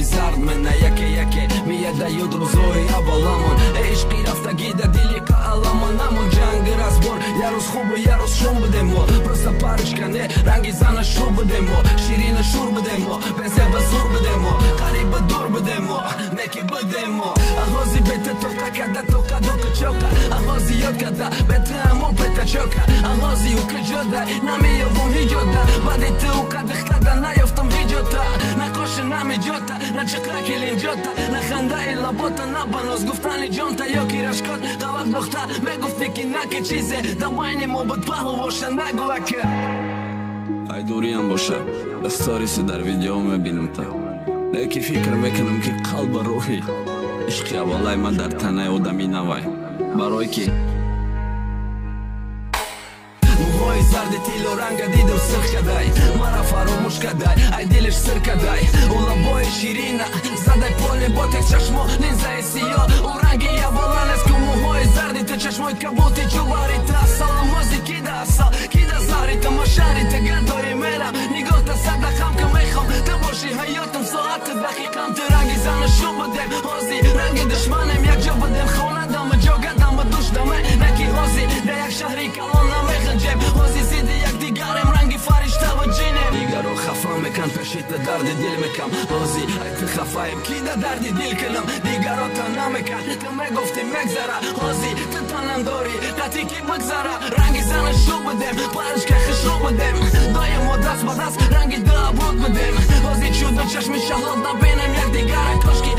زرد منه یکی میه ده یود روزوی اولامون عشقی رفته گیده دیلی که علامون نمون جنگ رزبور یه روز خوب و یه روز شون بدیم و پرسته پرشکنه رنگی زن شور بدیم و شیرین شور بدیم و بنزه به زور بدیم و قریب دور بدیم و نکی بدیم و اغازی بیت توکا کده توکا دوکا چوکا اغازی یاد کده بیت همون بیت چوکا اغازی او که جده نمیابون هی جده بعدی تو که دختده نیفتم هی جده نکاش نمی جده نچکرکی لین جده نخنده ای لباتا نبانوز گفتنی جانتا یا کی رشکات قوق دختر میگفتی که نکه چیزه دوانی ما بود بهو باشه نگو اکه ای دوری هم باشه استاریسی در ویدیو میبینم تا لیکی فکر میکنم که قلب روحی عشقی والله من در تنه آدمی نوای برای کی موهای زرد تیل و رنگ دیدم سرخ کدای مرا فراموش کدای ای دلش سر کدای او لبای شیرینه زده پول با تک چشمو نینزای سیاه او رنگی اولان است که موهای زردی تو چشموی کبوتی جواری تا سلام مازی کی ده اصل کی ده زهری تا مشاری تا گردایی میرم نگاه تا صدقم که میخوام تا باشی حیاتم ساعت دقیقم تو رنگی زن شو بدم حاضی رنگ دشمنم یک جا بدم خونه دم جا گدم دوش دمه نکی حاضی ده یک شهری کلان نمیخنجم حاضی زیدی یک دیگرم رنگی فرشته و جینم دیگرو خفا میکن پشیت درد دل میکم حاضی ای تو خفایم کی ده درد دل کنم دیگرو تا نمیکن تو میگفتی مگذره حاضی تو تنم داری قطعی کی مگذره رنگی زن شو بدم پرش که خش رو بدم دایم و دست با دست رنگی ده بود بدم حاضی چود و چشمی شهلات نبینم یک دیگر کاشکی